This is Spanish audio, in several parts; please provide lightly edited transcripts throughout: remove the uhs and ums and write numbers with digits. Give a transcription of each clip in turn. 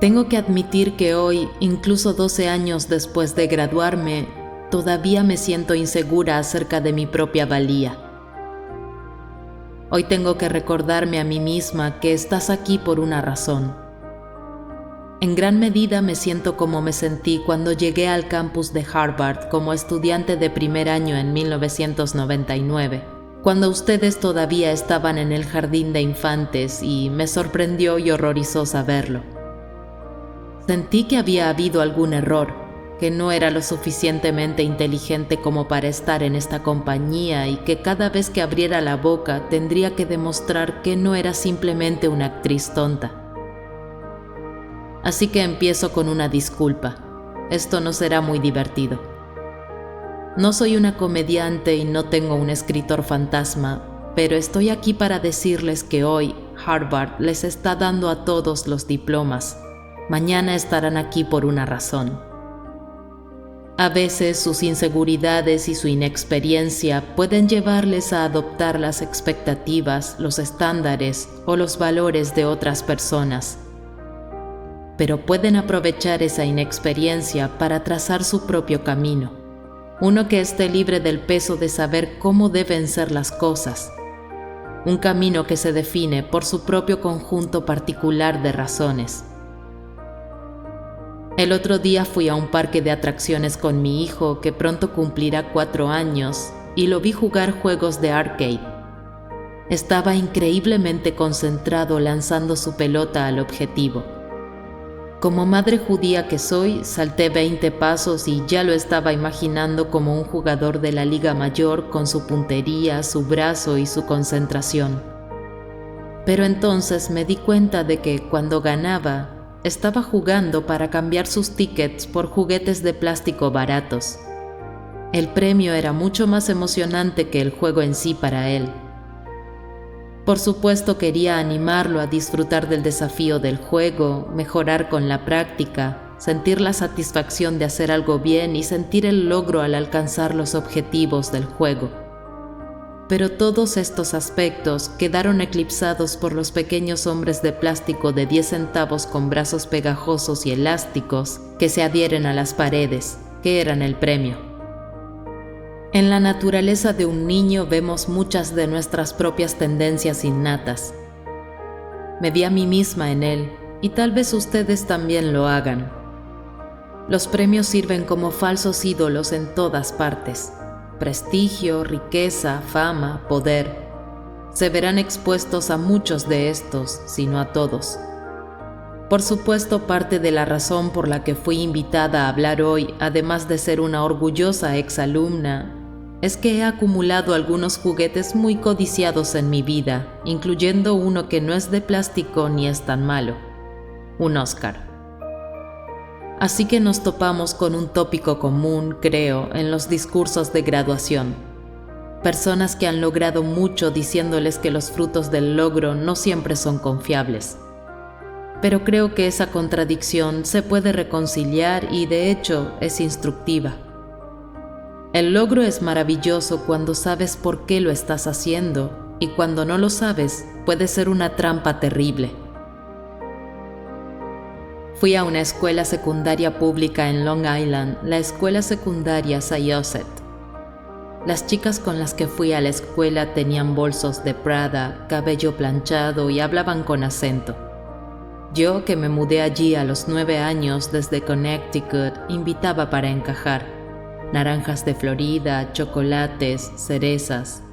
Tengo que admitir que hoy, incluso 12 años después de graduarme, todavía me siento insegura acerca de mi propia valía. Hoy tengo que recordarme a mí misma que estás aquí por una razón. En gran medida me siento como me sentí cuando llegué al campus de Harvard como estudiante de primer año en 1999, cuando ustedes todavía estaban en el jardín de infantes y me sorprendió y horrorizó saberlo. Sentí que había habido algún error, que no era lo suficientemente inteligente como para estar en esta compañía y que cada vez que abriera la boca tendría que demostrar que no era simplemente una actriz tonta. Así que empiezo con una disculpa. Esto no será muy divertido. No soy una comediante y no tengo un escritor fantasma, pero estoy aquí para decirles que hoy Harvard les está dando a todos los diplomas. Mañana estarán aquí por una razón. A veces sus inseguridades y su inexperiencia pueden llevarles a adoptar las expectativas, los estándares o los valores de otras personas. Pero pueden aprovechar esa inexperiencia para trazar su propio camino, uno que esté libre del peso de saber cómo deben ser las cosas, un camino que se define por su propio conjunto particular de razones. El otro día fui a un parque de atracciones con mi hijo que pronto cumplirá 4 años y lo vi jugar juegos de arcade. Estaba increíblemente concentrado lanzando su pelota al objetivo. Como madre judía que soy, salté 20 pasos y ya lo estaba imaginando como un jugador de la Liga Mayor con su puntería, su brazo y su concentración. Pero entonces me di cuenta de que cuando ganaba, estaba jugando para cambiar sus tickets por juguetes de plástico baratos. El premio era mucho más emocionante que el juego en sí para él. Por supuesto quería animarlo a disfrutar del desafío del juego, mejorar con la práctica, sentir la satisfacción de hacer algo bien y sentir el logro al alcanzar los objetivos del juego. Pero todos estos aspectos quedaron eclipsados por los pequeños hombres de plástico de 10 centavos con brazos pegajosos y elásticos que se adhieren a las paredes, que eran el premio. En la naturaleza de un niño vemos muchas de nuestras propias tendencias innatas. Me vi a mí misma en él, y tal vez ustedes también lo hagan. Los premios sirven como falsos ídolos en todas partes. Prestigio, riqueza, fama, poder. Se verán expuestos a muchos de estos, si no a todos. Por supuesto, parte de la razón por la que fui invitada a hablar hoy, además de ser una orgullosa exalumna, es que he acumulado algunos juguetes muy codiciados en mi vida, incluyendo uno que no es de plástico ni es tan malo, un Oscar. Así que nos topamos con un tópico común, creo, en los discursos de graduación. Personas que han logrado mucho diciéndoles que los frutos del logro no siempre son confiables. Pero creo que esa contradicción se puede reconciliar y de hecho es instructiva. El logro es maravilloso cuando sabes por qué lo estás haciendo y cuando no lo sabes puede ser una trampa terrible. Fui a una escuela secundaria pública en Long Island, la escuela secundaria Syosset. Las chicas con las que fui a la escuela tenían bolsos de Prada, cabello planchado y hablaban con acento. Yo, que me mudé allí a los 9 años desde Connecticut, invitaba para encajar. Naranjas de Florida, chocolates, cerezas.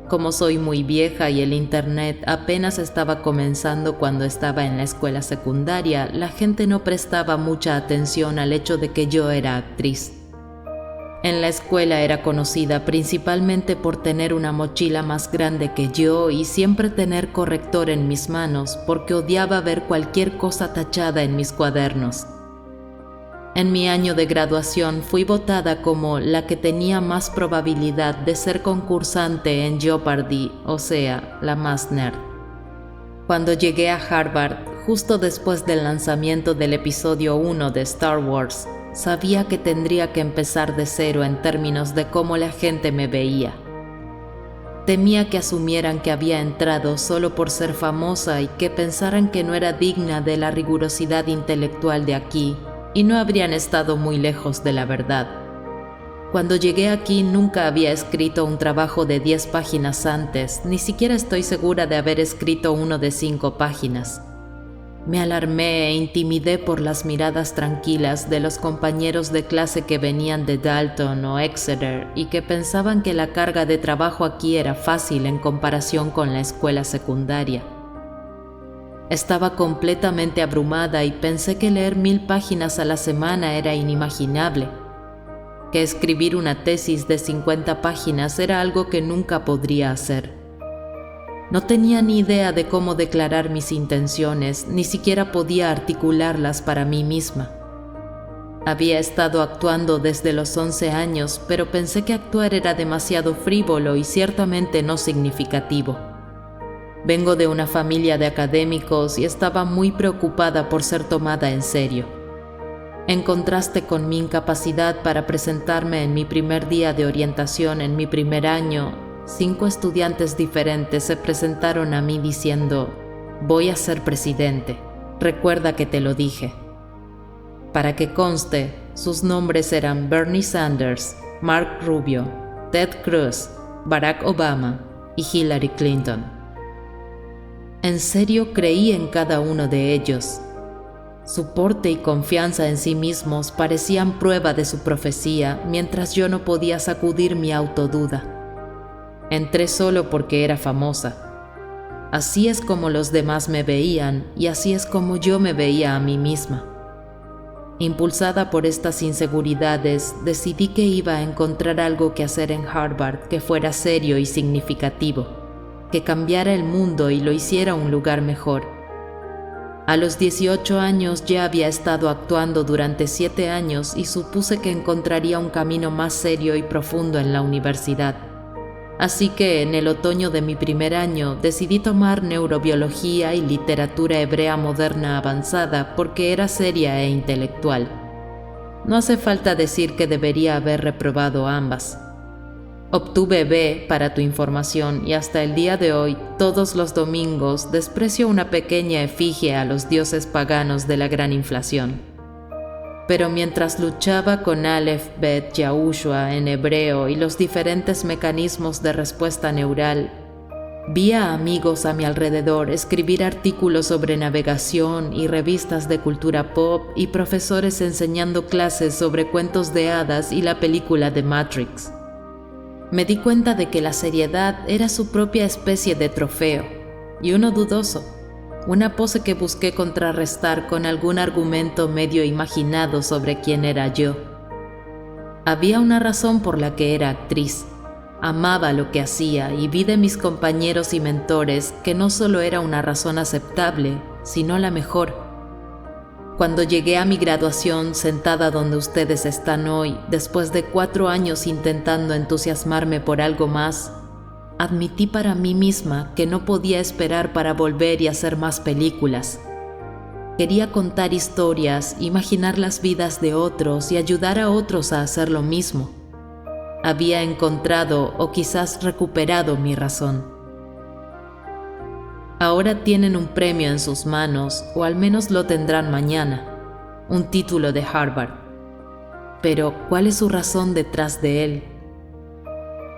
Como soy muy vieja y el internet apenas estaba comenzando cuando estaba en la escuela secundaria, la gente no prestaba mucha atención al hecho de que yo era actriz. En la escuela era conocida principalmente por tener una mochila más grande que yo y siempre tener corrector en mis manos porque odiaba ver cualquier cosa tachada en mis cuadernos. En mi año de graduación fui votada como la que tenía más probabilidad de ser concursante en Jeopardy, o sea, la más nerd. Cuando llegué a Harvard, justo después del lanzamiento del episodio 1 de Star Wars, sabía que tendría que empezar de cero en términos de cómo la gente me veía. Temía que asumieran que había entrado solo por ser famosa y que pensaran que no era digna de la rigurosidad intelectual de aquí, y no habrían estado muy lejos de la verdad. Cuando llegué aquí nunca había escrito un trabajo de 10 páginas antes, ni siquiera estoy segura de haber escrito uno de 5 páginas. Me alarmé e intimidé por las miradas tranquilas de los compañeros de clase que venían de Dalton o Exeter y que pensaban que la carga de trabajo aquí era fácil en comparación con la escuela secundaria. Estaba completamente abrumada y pensé que leer 1000 páginas a la semana era inimaginable, que escribir una tesis de 50 páginas era algo que nunca podría hacer. No tenía ni idea de cómo declarar mis intenciones, ni siquiera podía articularlas para mí misma. Había estado actuando desde los 11 años, pero pensé que actuar era demasiado frívolo y ciertamente no significativo. Vengo de una familia de académicos y estaba muy preocupada por ser tomada en serio. En contraste con mi incapacidad para presentarme en mi primer día de orientación en mi primer año, 5 estudiantes diferentes se presentaron a mí diciendo: «Voy a ser presidente, recuerda que te lo dije». Para que conste, sus nombres eran Bernie Sanders, Mark Rubio, Ted Cruz, Barack Obama y Hillary Clinton. En serio creí en cada uno de ellos. Su porte y confianza en sí mismos parecían prueba de su profecía, mientras yo no podía sacudir mi autoduda. Entré solo porque era famosa. Así es como los demás me veían y así es como yo me veía a mí misma. Impulsada por estas inseguridades, decidí que iba a encontrar algo que hacer en Harvard que fuera serio y significativo, que cambiara el mundo y lo hiciera un lugar mejor. A los 18 años ya había estado actuando durante 7 años y supuse que encontraría un camino más serio y profundo en la universidad. Así que en el otoño de mi primer año decidí tomar neurobiología y literatura hebrea moderna avanzada porque era seria e intelectual. No hace falta decir que debería haber reprobado ambas. Obtuve B para tu información y hasta el día de hoy, todos los domingos, desprecio una pequeña efigie a los dioses paganos de la gran inflación. Pero mientras luchaba con Aleph, Bet, Yahushua en hebreo y los diferentes mecanismos de respuesta neural, vi a amigos a mi alrededor escribir artículos sobre navegación y revistas de cultura pop y profesores enseñando clases sobre cuentos de hadas y la película de Matrix. Me di cuenta de que la seriedad era su propia especie de trofeo, y uno dudoso, una pose que busqué contrarrestar con algún argumento medio imaginado sobre quién era yo. Había una razón por la que era actriz. Amaba lo que hacía y vi de mis compañeros y mentores que no solo era una razón aceptable, sino la mejor. Cuando llegué a mi graduación, sentada donde ustedes están hoy, después de 4 años intentando entusiasmarme por algo más, admití para mí misma que no podía esperar para volver y hacer más películas. Quería contar historias, imaginar las vidas de otros y ayudar a otros a hacer lo mismo. Había encontrado o quizás recuperado mi razón. Ahora tienen un premio en sus manos, o al menos lo tendrán mañana, un título de Harvard. Pero, ¿cuál es su razón detrás de él?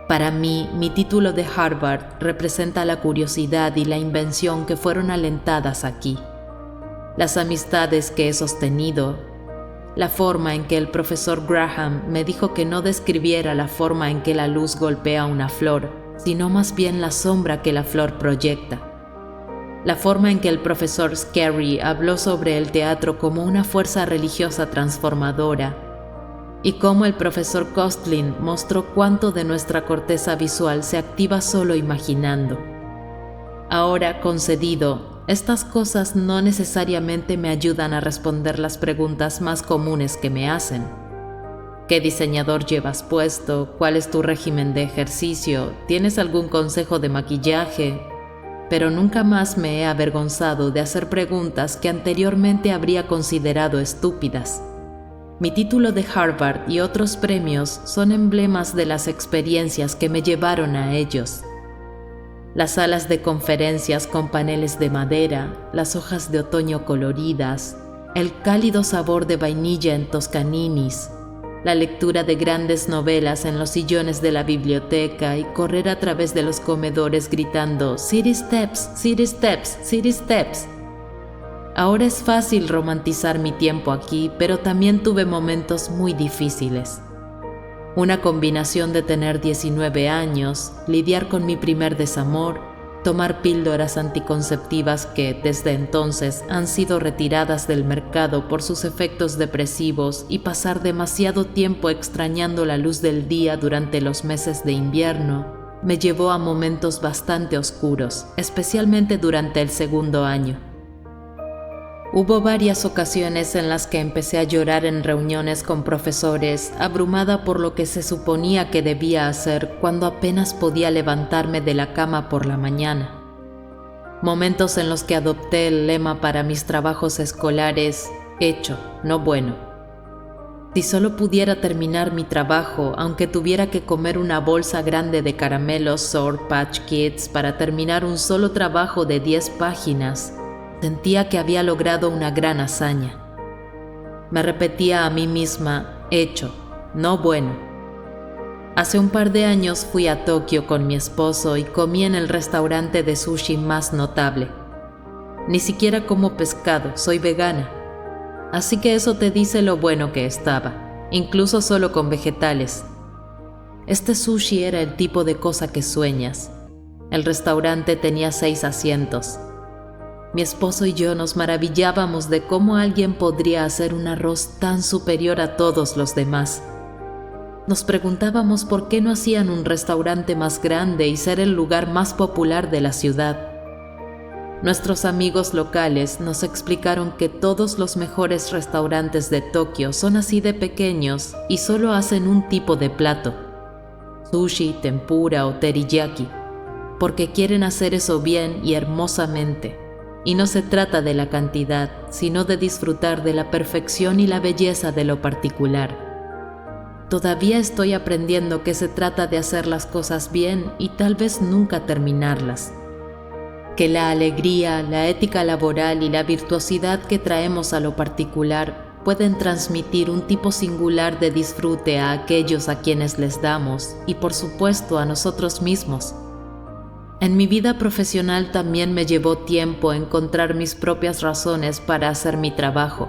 Para mí, mi título de Harvard representa la curiosidad y la invención que fueron alentadas aquí, las amistades que he sostenido, la forma en que el profesor Graham me dijo que no describiera la forma en que la luz golpea una flor, sino más bien la sombra que la flor proyecta, la forma en que el profesor Scarry habló sobre el teatro como una fuerza religiosa transformadora, y cómo el profesor Kostlin mostró cuánto de nuestra corteza visual se activa solo imaginando. Ahora, concedido, estas cosas no necesariamente me ayudan a responder las preguntas más comunes que me hacen. ¿Qué diseñador llevas puesto? ¿Cuál es tu régimen de ejercicio? ¿Tienes algún consejo de maquillaje? Pero nunca más me he avergonzado de hacer preguntas que anteriormente habría considerado estúpidas. Mi título de Harvard y otros premios son emblemas de las experiencias que me llevaron a ellos. Las salas de conferencias con paneles de madera, las hojas de otoño coloridas, el cálido sabor de vainilla en toscaninis, la lectura de grandes novelas en los sillones de la biblioteca y correr a través de los comedores gritando "City Steps, City Steps, City Steps". Ahora es fácil romantizar mi tiempo aquí, pero también tuve momentos muy difíciles. Una combinación de tener 19 años, lidiar con mi primer desamor, tomar píldoras anticonceptivas que desde entonces han sido retiradas del mercado por sus efectos depresivos y pasar demasiado tiempo extrañando la luz del día durante los meses de invierno, me llevó a momentos bastante oscuros, especialmente durante el segundo año. Hubo varias ocasiones en las que empecé a llorar en reuniones con profesores, abrumada por lo que se suponía que debía hacer cuando apenas podía levantarme de la cama por la mañana. Momentos en los que adopté el lema para mis trabajos escolares: hecho, no bueno. Si solo pudiera terminar mi trabajo, aunque tuviera que comer una bolsa grande de caramelos Sour Patch Kids para terminar un solo trabajo de 10 páginas, sentía que había logrado una gran hazaña. Me repetía a mí misma: hecho, no bueno. Hace un par de años fui a Tokio con mi esposo y comí en el restaurante de sushi más notable. Ni siquiera como pescado, soy vegana. Así que eso te dice lo bueno que estaba, incluso solo con vegetales. Este sushi era el tipo de cosa que sueñas. El restaurante tenía 6 asientos. Mi esposo y yo nos maravillábamos de cómo alguien podría hacer un arroz tan superior a todos los demás. Nos preguntábamos por qué no hacían un restaurante más grande y ser el lugar más popular de la ciudad. Nuestros amigos locales nos explicaron que todos los mejores restaurantes de Tokio son así de pequeños y solo hacen un tipo de plato: sushi, tempura o teriyaki, porque quieren hacer eso bien y hermosamente. Y no se trata de la cantidad, sino de disfrutar de la perfección y la belleza de lo particular. Todavía estoy aprendiendo que se trata de hacer las cosas bien y tal vez nunca terminarlas. Que la alegría, la ética laboral y la virtuosidad que traemos a lo particular pueden transmitir un tipo singular de disfrute a aquellos a quienes les damos y, por supuesto, a nosotros mismos. En mi vida profesional también me llevó tiempo encontrar mis propias razones para hacer mi trabajo.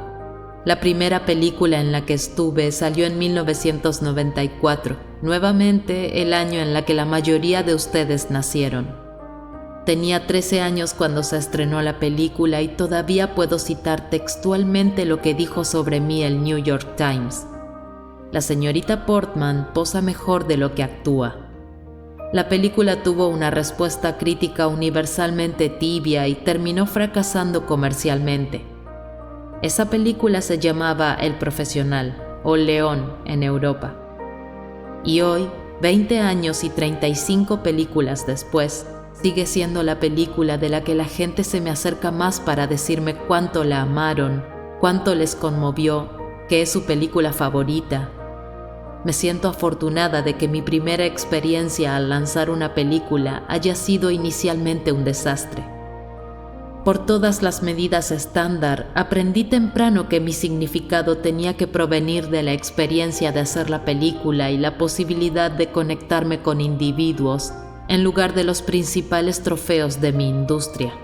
La primera película en la que estuve salió en 1994, nuevamente el año en la que la mayoría de ustedes nacieron. Tenía 13 años cuando se estrenó la película y todavía puedo citar textualmente lo que dijo sobre mí el New York Times. La señorita Portman posa mejor de lo que actúa. La película tuvo una respuesta crítica universalmente tibia y terminó fracasando comercialmente. Esa película se llamaba El Profesional, o León en Europa. Y hoy, 20 años y 35 películas después, sigue siendo la película de la que la gente se me acerca más para decirme cuánto la amaron, cuánto les conmovió, que es su película favorita. Me siento afortunada de que mi primera experiencia al lanzar una película haya sido inicialmente un desastre. Por todas las medidas estándar, aprendí temprano que mi significado tenía que provenir de la experiencia de hacer la película y la posibilidad de conectarme con individuos, en lugar de los principales trofeos de mi industria,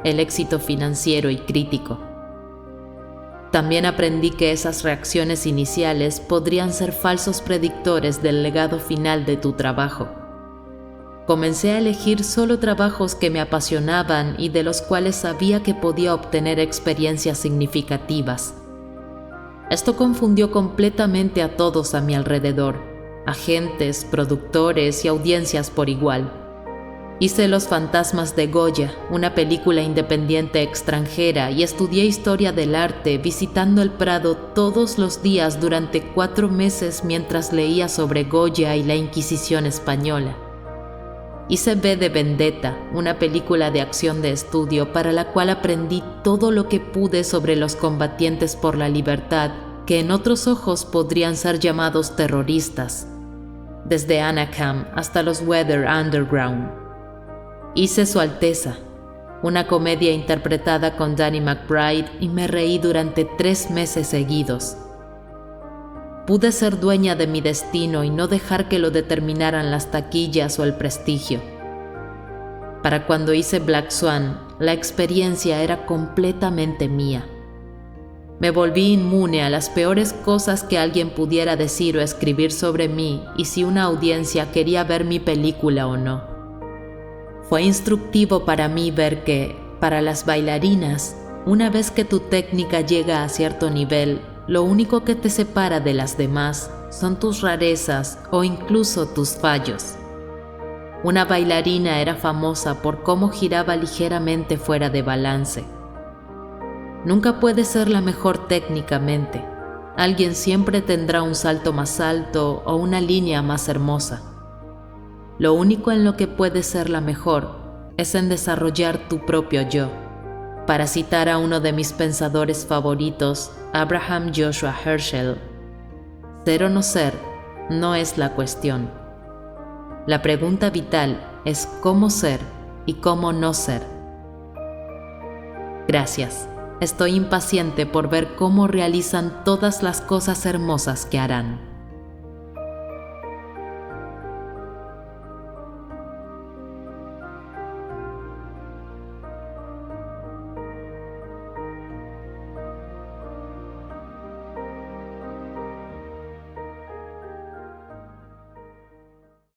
el éxito financiero y crítico. También aprendí que esas reacciones iniciales podrían ser falsos predictores del legado final de tu trabajo. Comencé a elegir solo trabajos que me apasionaban y de los cuales sabía que podía obtener experiencias significativas. Esto confundió completamente a todos a mi alrededor, agentes, productores y audiencias por igual. Hice Los fantasmas de Goya, una película independiente extranjera, y estudié historia del arte visitando el Prado todos los días durante 4 meses mientras leía sobre Goya y la Inquisición española. Hice V de Vendetta, una película de acción de estudio para la cual aprendí todo lo que pude sobre los combatientes por la libertad, que en otros ojos podrían ser llamados terroristas, desde Anaheim hasta los Weather Underground. Hice Su Alteza, una comedia interpretada con Danny McBride, y me reí durante 3 meses seguidos. Pude ser dueña de mi destino y no dejar que lo determinaran las taquillas o el prestigio. Para cuando hice Black Swan, la experiencia era completamente mía. Me volví inmune a las peores cosas que alguien pudiera decir o escribir sobre mí y si una audiencia quería ver mi película o no. Fue instructivo para mí ver que, para las bailarinas, una vez que tu técnica llega a cierto nivel, lo único que te separa de las demás son tus rarezas o incluso tus fallos. Una bailarina era famosa por cómo giraba ligeramente fuera de balance. Nunca puedes ser la mejor técnicamente. Alguien siempre tendrá un salto más alto o una línea más hermosa. Lo único en lo que puedes ser la mejor es en desarrollar tu propio yo. Para citar a uno de mis pensadores favoritos, Abraham Joshua Heschel, ser o no ser no es la cuestión. La pregunta vital es cómo ser y cómo no ser. Gracias. Estoy impaciente por ver cómo realizan todas las cosas hermosas que harán.